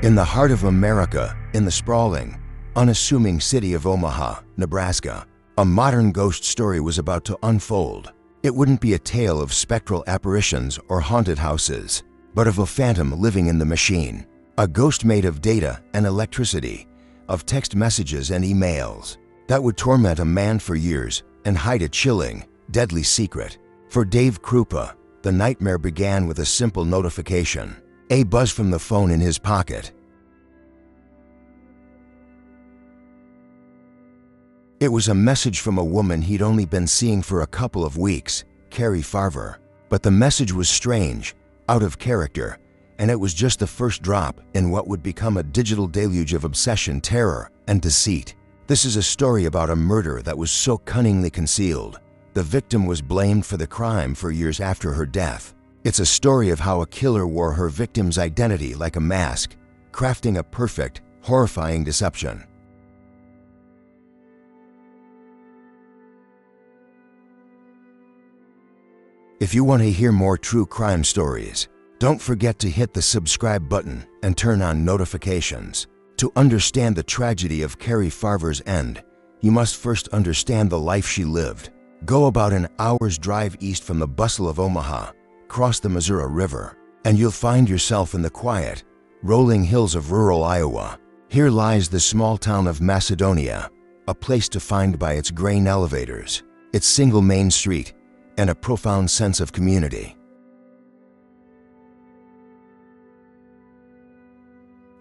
In the heart of America, in the sprawling, unassuming city of Omaha, Nebraska, a modern ghost story was about to unfold. It wouldn't be a tale of spectral apparitions or haunted houses, but of a phantom living in the machine. A ghost made of data and electricity, of text messages and emails, that would torment a man for years and hide a chilling, deadly secret. For Dave Krupa, the nightmare began with a simple notification, a buzz from the phone in his pocket. It was a message from a woman he'd only been seeing for a couple of weeks, Carrie Farver. But the message was strange, out of character, and it was just the first drop in what would become a digital deluge of obsession, terror, and deceit. This is a story about a murder that was so cunningly concealed, the victim was blamed for the crime for years after her death. It's a story of how a killer wore her victim's identity like a mask, crafting a perfect, horrifying deception. If you want to hear more true crime stories, don't forget to hit the subscribe button and turn on notifications. To understand the tragedy of Carrie Farver's end, you must first understand the life she lived. Go about an hour's drive east from the bustle of Omaha, cross the Missouri River, and you'll find yourself in the quiet, rolling hills of rural Iowa. Here lies the small town of Macedonia, a place defined by its grain elevators, its single main street, and a profound sense of community.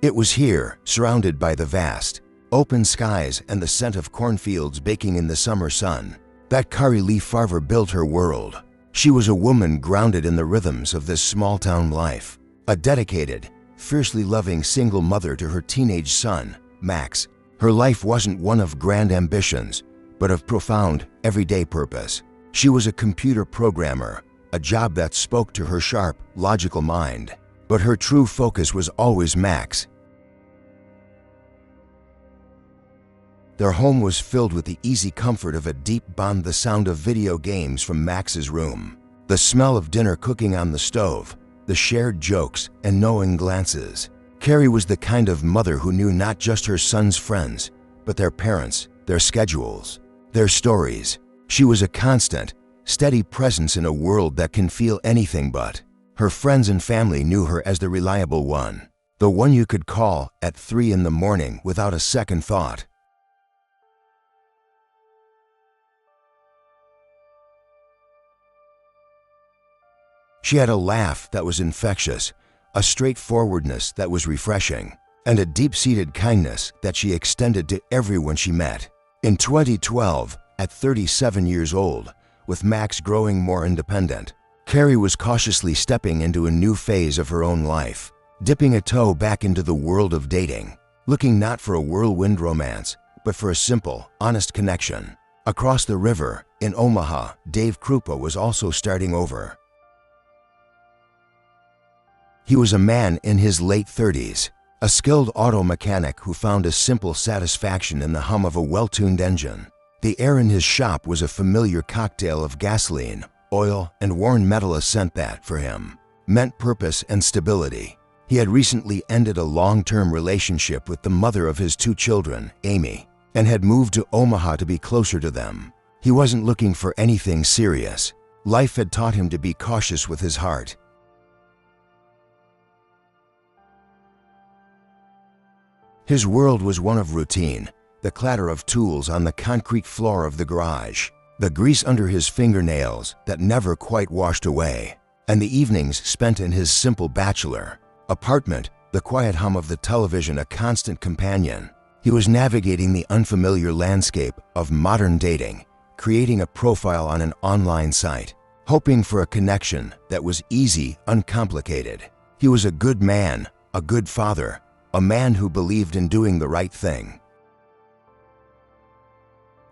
It was here, surrounded by the vast, open skies and the scent of cornfields baking in the summer sun, that Carrie Lee Farver built her world. She was a woman grounded in the rhythms of this small-town life, a dedicated, fiercely loving single mother to her teenage son, Max. Her life wasn't one of grand ambitions, but of profound, everyday purpose. She was a computer programmer, a job that spoke to her sharp, logical mind. But her true focus was always Max. Their home was filled with the easy comfort of a deep bond, the sound of video games from Max's room, the smell of dinner cooking on the stove, the shared jokes and knowing glances. Carrie was the kind of mother who knew not just her son's friends, but their parents, their schedules, their stories. She was a constant, steady presence in a world that can feel anything but. Her friends and family knew her as the reliable one, the one you could call at 3 in the morning without a second thought. She had a laugh that was infectious, a straightforwardness that was refreshing, and a deep-seated kindness that she extended to everyone she met. In 2012, at 37 years old, with Max growing more independent, Carrie was cautiously stepping into a new phase of her own life, dipping a toe back into the world of dating, looking not for a whirlwind romance, but for a simple, honest connection. Across the river, in Omaha, Dave Krupa was also starting over. He was a man in his late 30s, a skilled auto mechanic who found a simple satisfaction in the hum of a well-tuned engine. The air in his shop was a familiar cocktail of gasoline, oil, and worn metal, a scent that, for him, meant purpose and stability. He had recently ended a long-term relationship with the mother of his 2 children, Amy, and had moved to Omaha to be closer to them. He wasn't looking for anything serious. Life had taught him to be cautious with his heart. His world was one of routine, the clatter of tools on the concrete floor of the garage, the grease under his fingernails that never quite washed away, and the evenings spent in his simple bachelor apartment, the quiet hum of the television a constant companion. He was navigating the unfamiliar landscape of modern dating, creating a profile on an online site, hoping for a connection that was easy, uncomplicated. He was a good man, a good father, a man who believed in doing the right thing.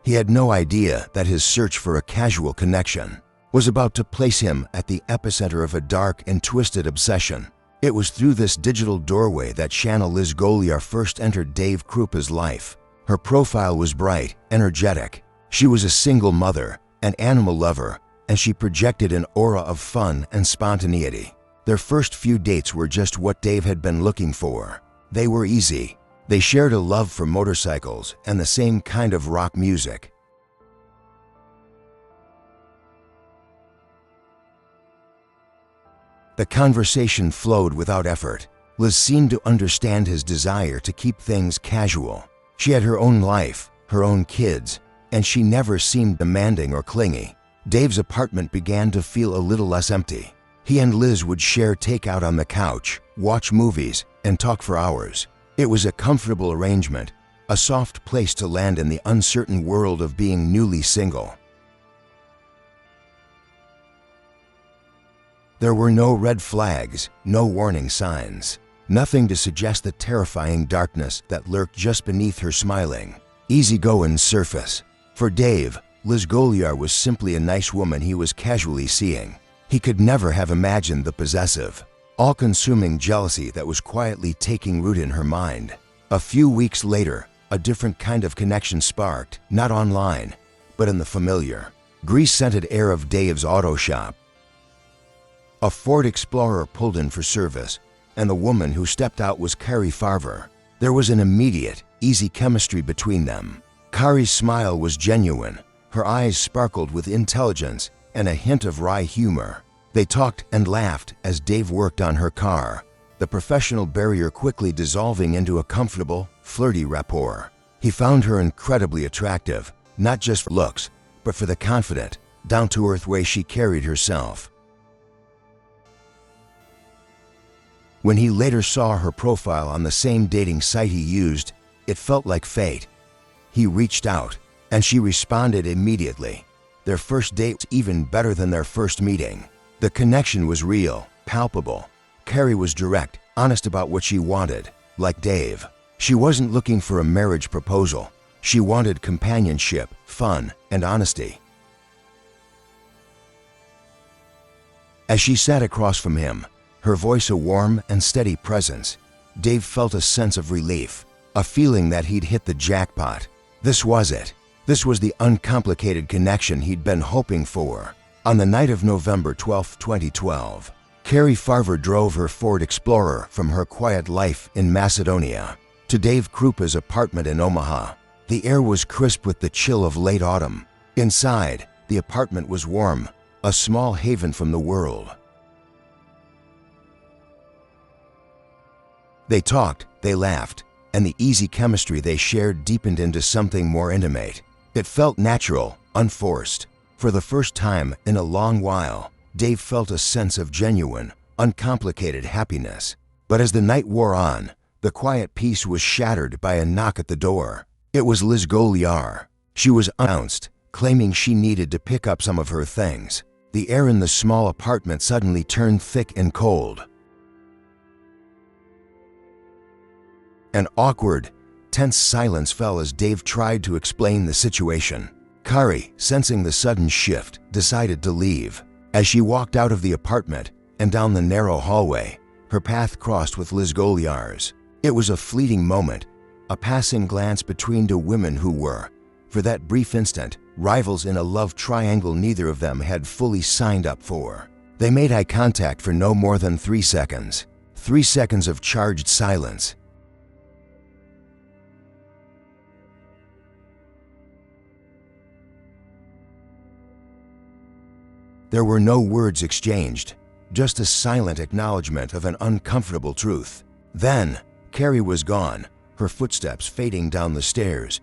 He had no idea that his search for a casual connection was about to place him at the epicenter of a dark and twisted obsession. It was through this digital doorway that Shanna Liz Goliar first entered Dave Krupa's life. Her profile was bright, energetic. She was a single mother, an animal lover, and she projected an aura of fun and spontaneity. Their first few dates were just what Dave had been looking for. They were easy. They shared a love for motorcycles and the same kind of rock music. The conversation flowed without effort. Liz seemed to understand his desire to keep things casual. She had her own life, her own kids, and she never seemed demanding or clingy. Dave's apartment began to feel a little less empty. He and Liz would share takeout on the couch, watch movies, and talk for hours. It was a comfortable arrangement, a soft place to land in the uncertain world of being newly single. There were no red flags, no warning signs, nothing to suggest the terrifying darkness that lurked just beneath her smiling, easygoing surface. For Dave, Liz Goliar was simply a nice woman he was casually seeing. He could never have imagined the possessive, all-consuming jealousy that was quietly taking root in her mind. A few weeks later, a different kind of connection sparked, not online, but in the familiar, grease-scented air of Dave's auto shop. A Ford Explorer pulled in for service, and the woman who stepped out was Carrie Farver. There was an immediate, easy chemistry between them. Carrie's smile was genuine. Her eyes sparkled with intelligence and a hint of wry humor. They talked and laughed as Dave worked on her car, the professional barrier quickly dissolving into a comfortable, flirty rapport. He found her incredibly attractive, not just for looks, but for the confident, down-to-earth way she carried herself. When he later saw her profile on the same dating site he used, it felt like fate. He reached out, and she responded immediately. Their first date was even better than their first meeting. The connection was real, palpable. Carrie was direct, honest about what she wanted. Like Dave, she wasn't looking for a marriage proposal. She wanted companionship, fun, and honesty. As she sat across from him, her voice a warm and steady presence, Dave felt a sense of relief, a feeling that he'd hit the jackpot. This was it. This was the uncomplicated connection he'd been hoping for. On the night of November 12, 2012, Carrie Farver drove her Ford Explorer from her quiet life in Macedonia to Dave Krupa's apartment in Omaha. The air was crisp with the chill of late autumn. Inside, the apartment was warm, a small haven from the world. They talked, they laughed, and the easy chemistry they shared deepened into something more intimate. It felt natural, unforced. For the first time in a long while, Dave felt a sense of genuine, uncomplicated happiness. But as the night wore on, the quiet peace was shattered by a knock at the door. It was Liz Goliar. She was unannounced, claiming she needed to pick up some of her things. The air in the small apartment suddenly turned thick and cold. An awkward, tense silence fell as Dave tried to explain the situation. Carrie, sensing the sudden shift, decided to leave. As she walked out of the apartment and down the narrow hallway, her path crossed with Liz Goliar's. It was a fleeting moment, a passing glance between two women who were, for that brief instant, rivals in a love triangle neither of them had fully signed up for. They made eye contact for no more than 3 seconds. 3 seconds of charged silence. There were no words exchanged, just a silent acknowledgement of an uncomfortable truth. Then, Carrie was gone, her footsteps fading down the stairs,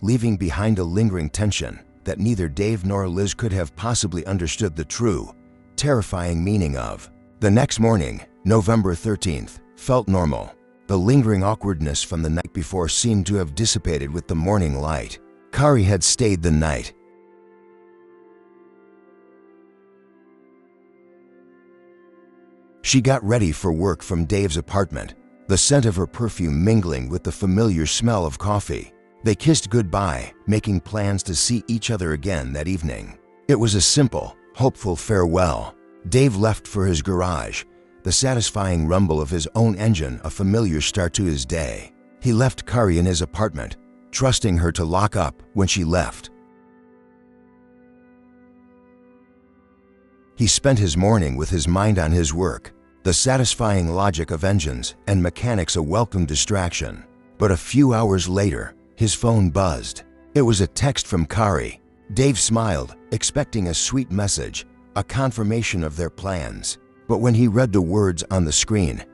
leaving behind a lingering tension that neither Dave nor Liz could have possibly understood the true, terrifying meaning of. The next morning, November 13th, felt normal. The lingering awkwardness from the night before seemed to have dissipated with the morning light. Carrie had stayed the night. She got ready for work from Dave's apartment, the scent of her perfume mingling with the familiar smell of coffee. They kissed goodbye, making plans to see each other again that evening. It was a simple, hopeful farewell. Dave left for his garage, the satisfying rumble of his own engine a familiar start to his day. He left Carrie in his apartment, trusting her to lock up when she left. He spent his morning with his mind on his work. the satisfying logic of engines and mechanics a welcome distraction. But a few hours later, his phone buzzed. It was a text from Kari. Dave smiled, expecting a sweet message, a confirmation of their plans. But when he read the words on the screen,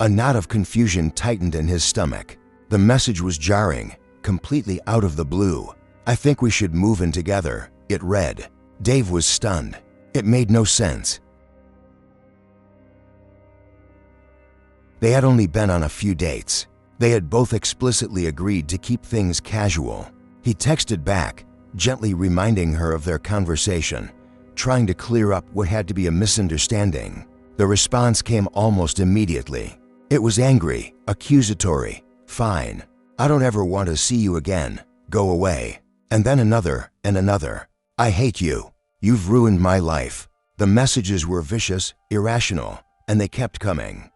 a knot of confusion tightened in his stomach. The message was jarring, completely out of the blue. "I think we should move in together," it read. Dave was stunned. It made no sense. They had only been on a few dates. They had both explicitly agreed to keep things casual. He texted back, gently reminding her of their conversation, trying to clear up what had to be a misunderstanding. The response came almost immediately. It was angry, accusatory. "Fine. I don't ever want to see you again. Go away." And then another and another. "I hate you. You've ruined my life." The messages were vicious, irrational, and they kept coming.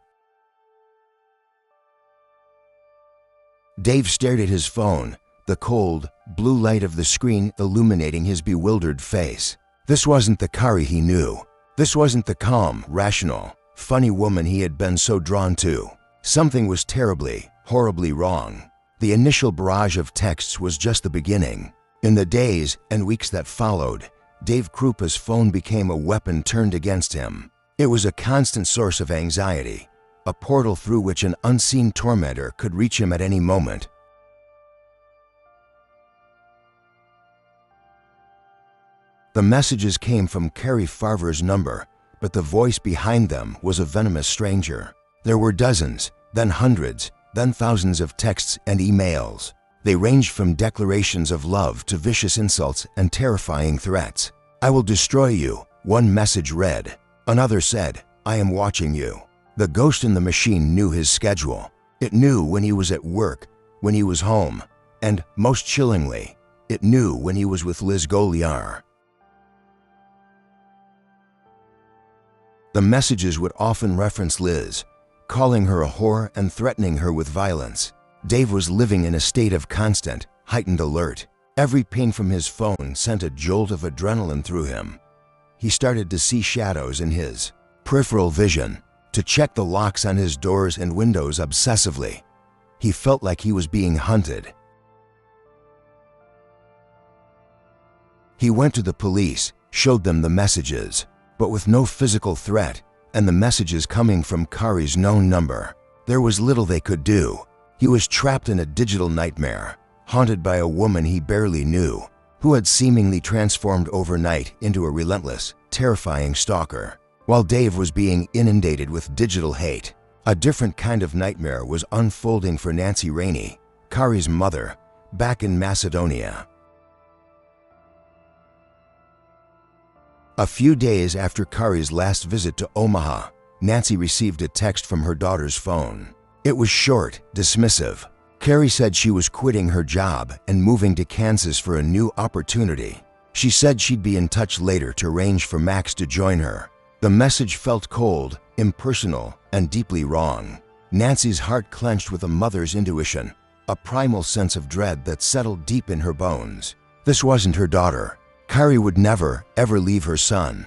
Dave stared at his phone, the cold, blue light of the screen illuminating his bewildered face. This wasn't the Kari he knew. This wasn't the calm, rational, funny woman he had been so drawn to. Something was terribly, horribly wrong. The initial barrage of texts was just the beginning. In the days and weeks that followed, Dave Krupa's phone became a weapon turned against him. It was a constant source of anxiety, a portal through which an unseen tormentor could reach him at any moment. The messages came from Kari Farver's number, but the voice behind them was a venomous stranger. There were dozens, then hundreds, then thousands of texts and emails. They ranged from declarations of love to vicious insults and terrifying threats. "I will destroy you," one message read. Another said, "I am watching you." The ghost in the machine knew his schedule. It knew when he was at work, when he was home, and, most chillingly, it knew when he was with Liz Goliar. The messages would often reference Liz, calling her a whore and threatening her with violence. Dave was living in a state of constant, heightened alert. Every ping from his phone sent a jolt of adrenaline through him. He started to see shadows in his peripheral vision, to check the locks on his doors and windows obsessively. He felt like he was being hunted. He went to the police, showed them the messages, but with no physical threat, and the messages coming from Kari's known number. There was little they could do. He was trapped in a digital nightmare, haunted by a woman he barely knew, who had seemingly transformed overnight into a relentless, terrifying stalker. While Dave was being inundated with digital hate, a different kind of nightmare was unfolding for Nancy Rainey, Kari's mother, back in Macedonia. A few days after Kari's last visit to Omaha, Nancy received a text from her daughter's phone. It was short, dismissive. Kari said she was quitting her job and moving to Kansas for a new opportunity. She said she'd be in touch later to arrange for Max to join her. The message felt cold, impersonal, and deeply wrong. Nancy's heart clenched with a mother's intuition, a primal sense of dread that settled deep in her bones. This wasn't her daughter. Kari would never, ever leave her son.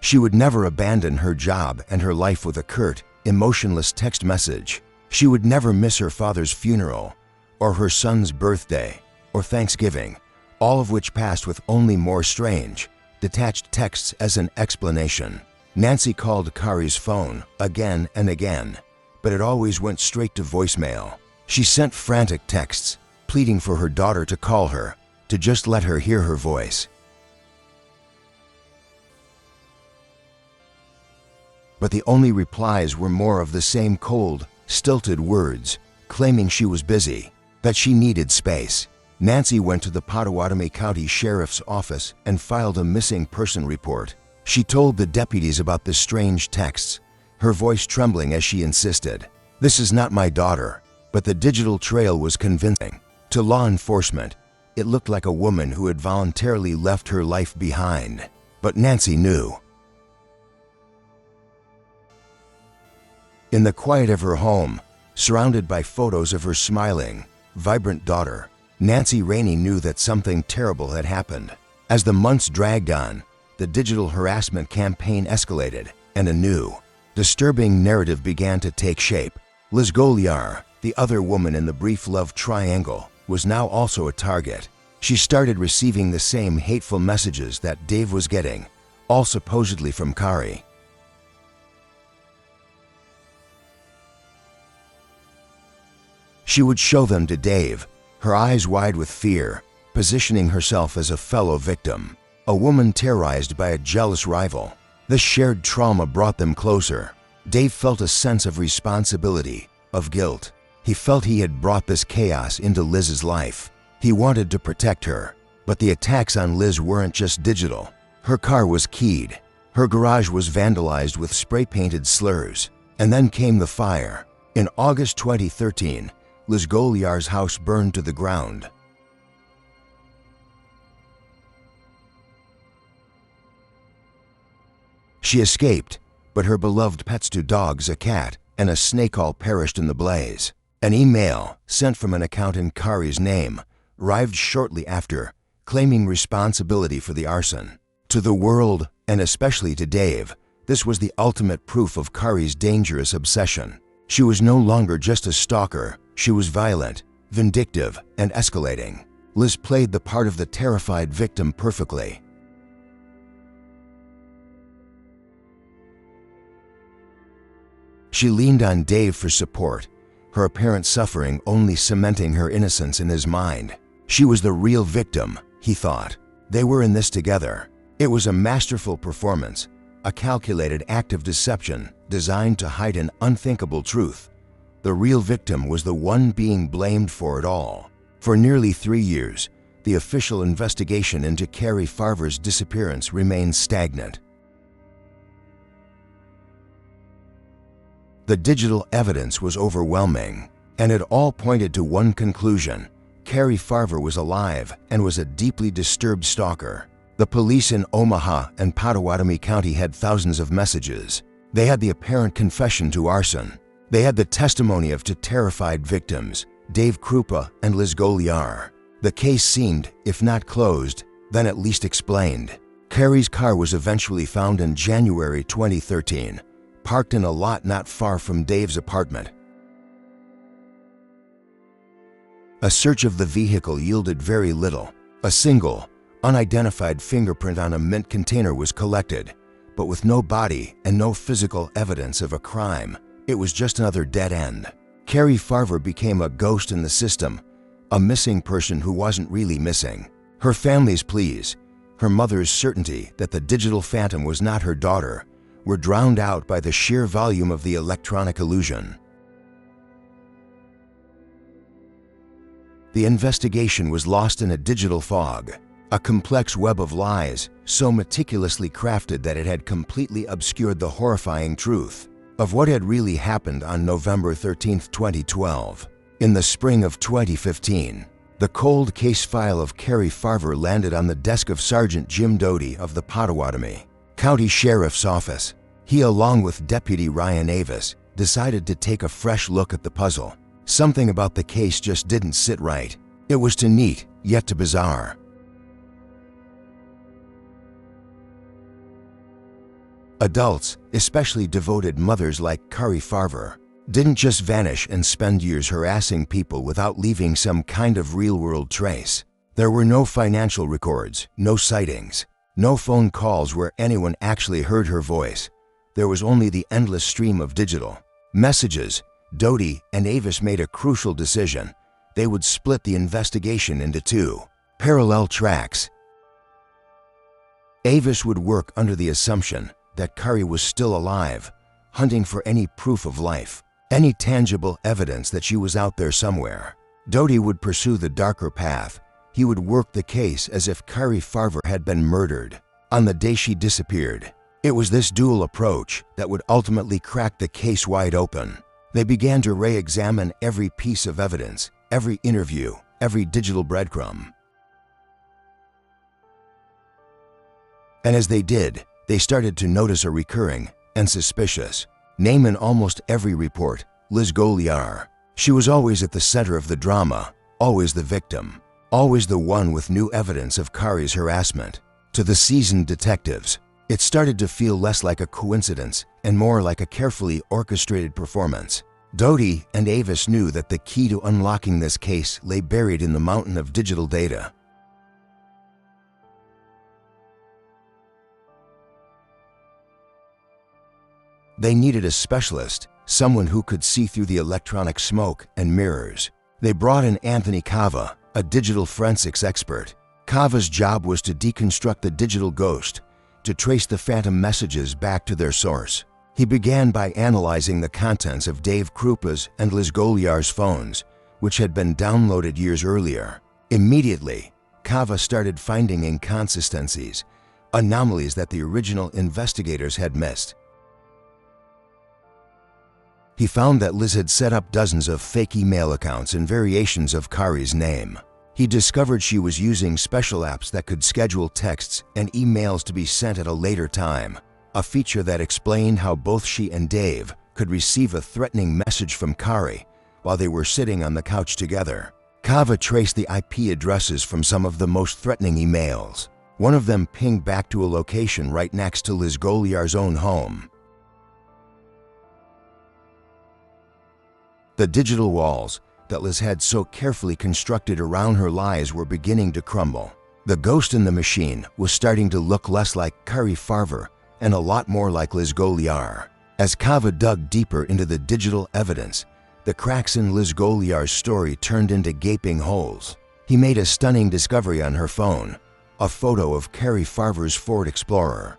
She would never abandon her job and her life with a curt, emotionless text message. She would never miss her father's funeral, or her son's birthday, or Thanksgiving, all of which passed with only more strange, detached texts as an explanation. Nancy called Kari's phone again and again, but it always went straight to voicemail. She sent frantic texts, pleading for her daughter to call her, to just let her hear her voice. But the only replies were more of the same cold, stilted words, claiming she was busy, that she needed space. Nancy went to the Pottawatomie County Sheriff's Office and filed a missing person report. She told the deputies about the strange texts, her voice trembling as she insisted, "This is not my daughter." But the digital trail was convincing. To law enforcement, it looked like a woman who had voluntarily left her life behind. But Nancy knew. In the quiet of her home, surrounded by photos of her smiling, vibrant daughter, Nancy Rainey knew that something terrible had happened. As the months dragged on, the digital harassment campaign escalated, and a new, disturbing narrative began to take shape. Liz Goliar, the other woman in the brief love triangle, was now also a target. She started receiving the same hateful messages that Dave was getting, all supposedly from Kari. She would show them to Dave, her eyes wide with fear, positioning herself as a fellow victim, a woman terrorized by a jealous rival. This shared trauma brought them closer. Dave felt a sense of responsibility, of guilt. He felt he had brought this chaos into Liz's life. He wanted to protect her, but the attacks on Liz weren't just digital. Her car was keyed. Her garage was vandalized with spray-painted slurs. And then came the fire. In August 2013, Liz Goliar's house burned to the ground. She escaped, but her beloved pets, 2 dogs, a cat, and a snake, all perished in the blaze. An email, sent from an account in Kari's name, arrived shortly after, claiming responsibility for the arson. To the world, and especially to Dave, this was the ultimate proof of Kari's dangerous obsession. She was no longer just a stalker. She was violent, vindictive, and escalating. Liz played the part of the terrified victim perfectly. She leaned on Dave for support, her apparent suffering only cementing her innocence in his mind. She was the real victim, he thought. They were in this together. It was a masterful performance, a calculated act of deception designed to hide an unthinkable truth. The real victim was the one being blamed for it all. For nearly 3 years, the official investigation into Kari Farver's disappearance remained stagnant. The digital evidence was overwhelming, and it all pointed to one conclusion: Kari Farver was alive and was a deeply disturbed stalker. The police in Omaha and Pottawatomie County had thousands of messages. They had the apparent confession to arson. They had the testimony of 2 terrified victims, Dave Krupa and Liz Goliar. The case seemed, if not closed, then at least explained. Kari's car was eventually found in January 2013, parked in a lot not far from Dave's apartment. A search of the vehicle yielded very little. A single, unidentified fingerprint on a mint container was collected, but with no body and no physical evidence of a crime. It was just another dead end. Kari Farver became a ghost in the system, a missing person who wasn't really missing. Her family's pleas, her mother's certainty that the digital phantom was not her daughter, were drowned out by the sheer volume of the electronic illusion. The investigation was lost in a digital fog, a complex web of lies so meticulously crafted that it had completely obscured the horrifying truth of what had really happened on November 13, 2012. In the spring of 2015, the cold case file of Kari Farver landed on the desk of Sergeant Jim Doty of the Pottawatomie County Sheriff's Office. He, along with Deputy Ryan Avis, decided to take a fresh look at the puzzle. Something about the case just didn't sit right. It was too neat, yet too bizarre. Adults, especially devoted mothers like Kari Farver, didn't just vanish and spend years harassing people without leaving some kind of real-world trace. There were no financial records, no sightings, no phone calls where anyone actually heard her voice. There was only the endless stream of digital messages. Doty and Avis made a crucial decision. They would split the investigation into 2 parallel tracks. Avis would work under the assumption that Kari was still alive, hunting for any proof of life, any tangible evidence that she was out there somewhere. Doty would pursue the darker path. He would work the case as if Kari Farver had been murdered on the day she disappeared. It was this dual approach that would ultimately crack the case wide open. They began to re-examine every piece of evidence, every interview, every digital breadcrumb. And as they did, they started to notice a recurring and suspicious name in almost every report: Liz Goliar. She was always at the center of the drama, always the victim. always the one with new evidence of Kari's harassment. To the seasoned detectives, it started to feel less like a coincidence and more like a carefully orchestrated performance. Doty and Avis knew that the key to unlocking this case lay buried in the mountain of digital data. They needed a specialist, someone who could see through the electronic smoke and mirrors. They brought in Anthony Cava, a digital forensics expert. Cava's job was to deconstruct the digital ghost, to trace the phantom messages back to their source. He began by analyzing the contents of Dave Krupa's and Liz Goliar's phones, which had been downloaded years earlier. Immediately, Cava started finding inconsistencies, anomalies that the original investigators had missed. He found that Liz had set up dozens of fake email accounts and variations of Kari's name. He discovered she was using special apps that could schedule texts and emails to be sent at a later time, a feature that explained how both she and Dave could receive a threatening message from Kari while they were sitting on the couch together. Cava traced the IP addresses from some of the most threatening emails. One of them pinged back to a location right next to Liz Goliar's own home. The digital walls that Liz had so carefully constructed around her lies were beginning to crumble. The ghost in the machine was starting to look less like Kari Farver and a lot more like Liz Goliar. As Cava dug deeper into the digital evidence, the cracks in Liz Goliar's story turned into gaping holes. He made a stunning discovery on her phone, a photo of Kari Farver's Ford Explorer.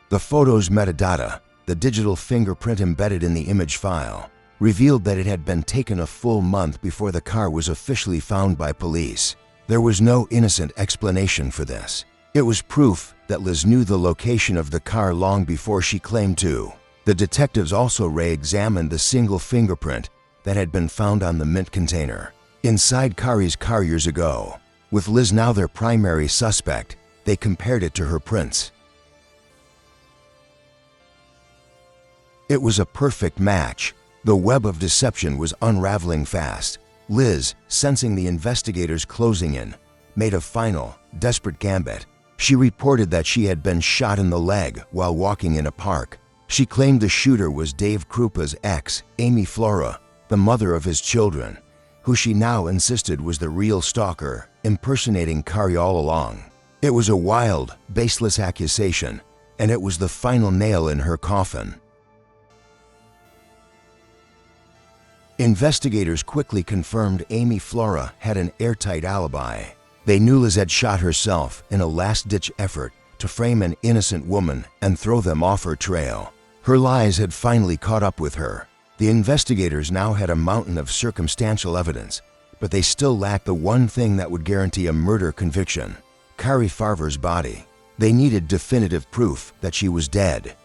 The photo's metadata, the digital fingerprint embedded in the image file, revealed that it had been taken a full month before the car was officially found by police. There was no innocent explanation for this. It was proof that Liz knew the location of the car long before she claimed to. The detectives also re-examined the single fingerprint that had been found on the mint container inside Kari's car years ago. With Liz now their primary suspect, they compared it to her prints. It was a perfect match. The web of deception was unraveling fast. Liz, sensing the investigators closing in, made a final, desperate gambit. She reported that she had been shot in the leg while walking in a park. She claimed the shooter was Dave Krupa's ex, Amy Flora, the mother of his children, who she now insisted was the real stalker, impersonating Kari all along. It was a wild, baseless accusation, and it was the final nail in her coffin. Investigators quickly confirmed Amy Flora had an airtight alibi. They knew Liz had shot herself in a last-ditch effort to frame an innocent woman and throw them off her trail. Her lies had finally caught up with her. The investigators now had a mountain of circumstantial evidence, but they still lacked the one thing that would guarantee a murder conviction: Kari Farver's body. They needed definitive proof that she was dead.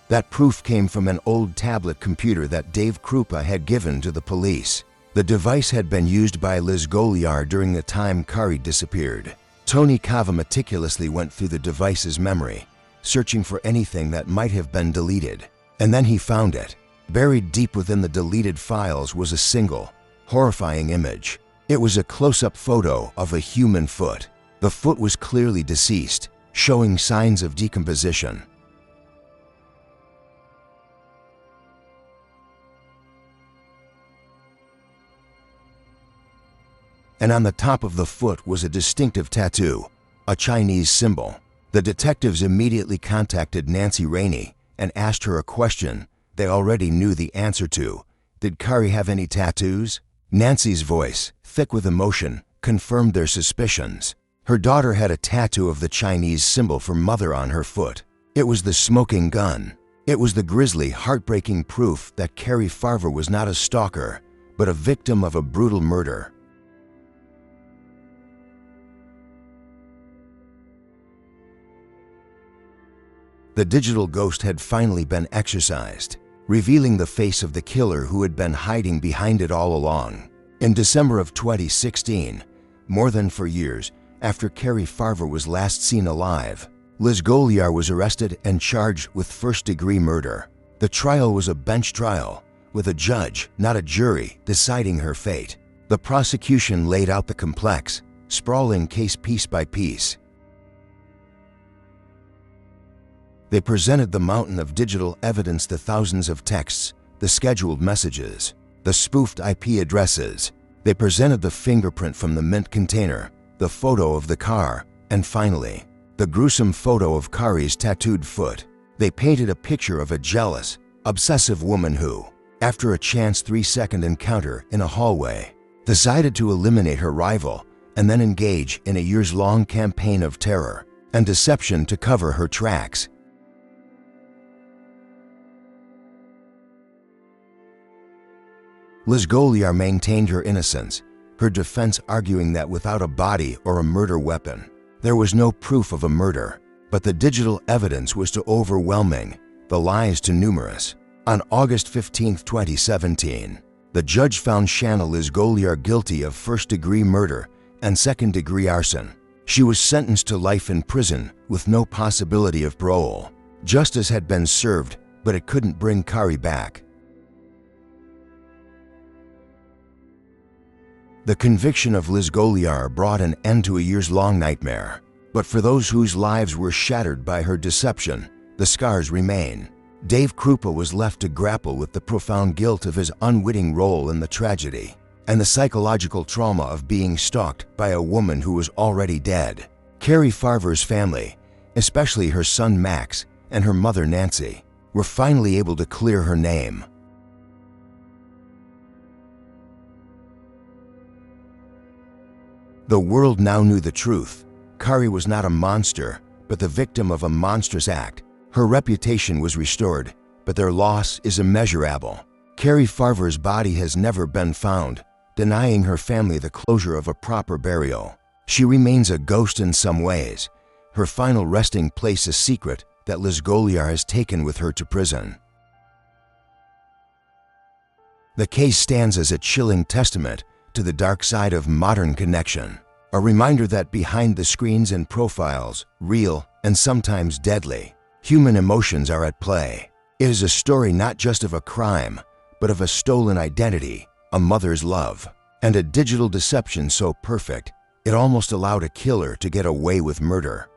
That proof came from an old tablet computer that Dave Krupa had given to the police. The device had been used by Liz Goliar during the time Kari disappeared. Tony Cava meticulously went through the device's memory, searching for anything that might have been deleted. And then he found it. Buried deep within the deleted files was a single, horrifying image. It was a close-up photo of a human foot. The foot was clearly deceased, showing signs of decomposition. And on the top of the foot was a distinctive tattoo, a Chinese symbol. The detectives immediately contacted Nancy Rainey and asked her a question they already knew the answer to. Did Kari have any tattoos? Nancy's voice, thick with emotion, confirmed their suspicions. Her daughter had a tattoo of the Chinese symbol for mother on her foot. It was the smoking gun. It was the grisly, heartbreaking proof that Kari Farver was not a stalker, but a victim of a brutal murder. The digital ghost had finally been exorcised, revealing the face of the killer who had been hiding behind it all along. In December of 2016, more than 4 years after Kari Farver was last seen alive, Liz Goliar was arrested and charged with first-degree murder. The trial was a bench trial, with a judge, not a jury, deciding her fate. The prosecution laid out the complex, sprawling case piece by piece. They presented the mountain of digital evidence, the thousands of texts, the scheduled messages, the spoofed IP addresses. They presented the fingerprint from the mint container, the photo of the car, and finally, the gruesome photo of Kari's tattooed foot. They painted a picture of a jealous, obsessive woman who, after a chance 3-second encounter in a hallway, decided to eliminate her rival and then engage in a years-long campaign of terror and deception to cover her tracks. Liz Goliar maintained her innocence, her defense arguing that without a body or a murder weapon, there was no proof of a murder. But the digital evidence was too overwhelming, the lies too numerous. On August 15, 2017, the judge found Shanna Liz Goliar guilty of first-degree murder and second-degree arson. She was sentenced to life in prison with no possibility of parole. Justice had been served, but it couldn't bring Kari back. The conviction of Liz Goliar brought an end to a years-long nightmare. But for those whose lives were shattered by her deception, the scars remain. Dave Krupa was left to grapple with the profound guilt of his unwitting role in the tragedy and the psychological trauma of being stalked by a woman who was already dead. Kari Farver's family, especially her son Max and her mother Nancy, were finally able to clear her name. The world now knew the truth. Kari was not a monster, but the victim of a monstrous act. Her reputation was restored, but their loss is immeasurable. Kari Farver's body has never been found, denying her family the closure of a proper burial. She remains a ghost in some ways, her final resting place a secret that Liz Goliar has taken with her to prison. The case stands as a chilling testament to the dark side of modern connection. A reminder that behind the screens and profiles, real and sometimes deadly, human emotions are at play. It is a story not just of a crime, but of a stolen identity, a mother's love, and a digital deception so perfect, it almost allowed a killer to get away with murder.